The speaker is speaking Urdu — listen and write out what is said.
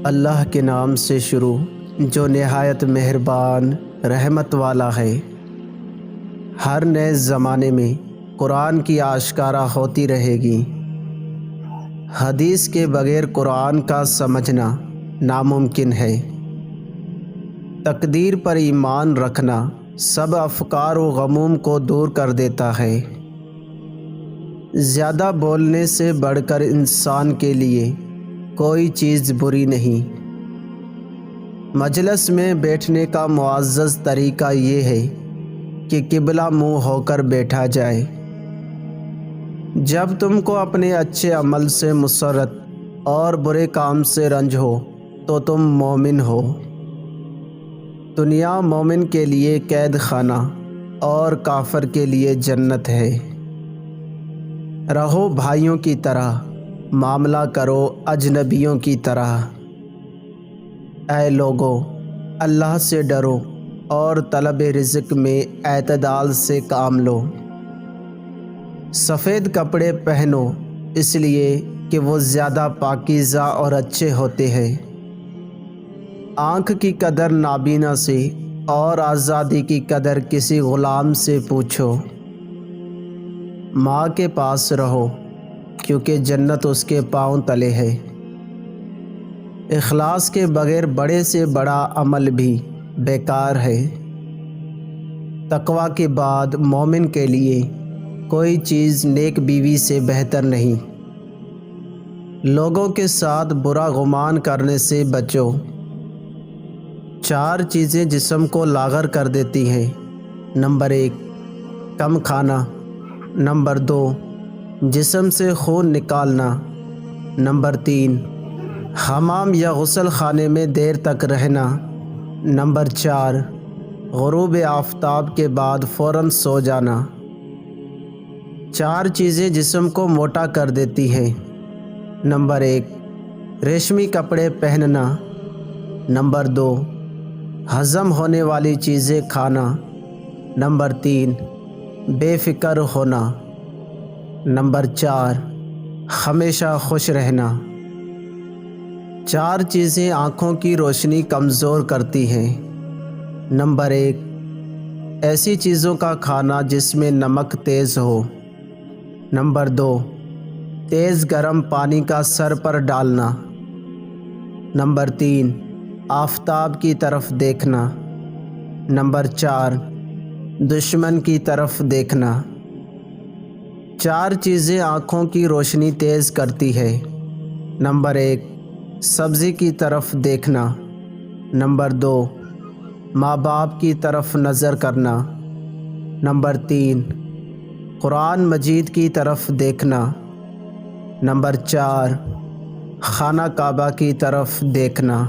اللہ کے نام سے شروع جو نہایت مہربان رحمت والا ہے۔ ہر نئے زمانے میں قرآن کی آشکارا ہوتی رہے گی۔ حدیث کے بغیر قرآن کا سمجھنا ناممکن ہے۔ تقدیر پر ایمان رکھنا سب افکار و غموم کو دور کر دیتا ہے۔ زیادہ بولنے سے بڑھ کر انسان کے لیے کوئی چیز بری نہیں۔ مجلس میں بیٹھنے کا معزز طریقہ یہ ہے کہ قبلہ منہ ہو کر بیٹھا جائے۔ جب تم کو اپنے اچھے عمل سے مسرت اور برے کام سے رنج ہو تو تم مومن ہو۔ دنیا مومن کے لیے قید خانہ اور کافر کے لیے جنت ہے۔ رہو بھائیوں کی طرح، معاملہ کرو اجنبیوں کی طرح۔ اے لوگو، اللہ سے ڈرو اور طلب رزق میں اعتدال سے کام لو۔ سفید کپڑے پہنو اس لیے کہ وہ زیادہ پاکیزہ اور اچھے ہوتے ہیں۔ آنکھ کی قدر نابینا سے اور آزادی کی قدر کسی غلام سے پوچھو۔ ماں کے پاس رہو کیونکہ جنت اس کے پاؤں تلے ہے۔ اخلاص کے بغیر بڑے سے بڑا عمل بھی بیکار ہے۔ تقوی کے بعد مومن کے لیے کوئی چیز نیک بیوی سے بہتر نہیں۔ لوگوں کے ساتھ برا گمان کرنے سے بچو۔ 4 چیزیں جسم کو لاغر کر دیتی ہیں۔ نمبر 1، کم کھانا۔ نمبر 2، جسم سے خون نکالنا۔ نمبر 3، حمام یا غسل خانے میں دیر تک رہنا۔ نمبر 4، غروب آفتاب کے بعد فوراً سو جانا۔ 4 چیزیں جسم کو موٹا کر دیتی ہیں۔ نمبر 1، ریشمی کپڑے پہننا۔ نمبر 2، ہضم ہونے والی چیزیں کھانا۔ نمبر 3، بے فکر ہونا۔ نمبر 4، ہمیشہ خوش رہنا۔ 4 چیزیں آنکھوں کی روشنی کمزور کرتی ہیں۔ نمبر 1، ایسی چیزوں کا کھانا جس میں نمک تیز ہو۔ نمبر 2، تیز گرم پانی کا سر پر ڈالنا۔ نمبر 3، آفتاب کی طرف دیکھنا۔ نمبر 4، دشمن کی طرف دیکھنا۔ 4 چیزیں آنکھوں کی روشنی تیز کرتی ہے۔ نمبر 1، سبزی کی طرف دیکھنا۔ نمبر 2، ماں باپ کی طرف نظر کرنا۔ نمبر 3، قرآن مجید کی طرف دیکھنا۔ نمبر 4، خانہ کعبہ کی طرف دیکھنا۔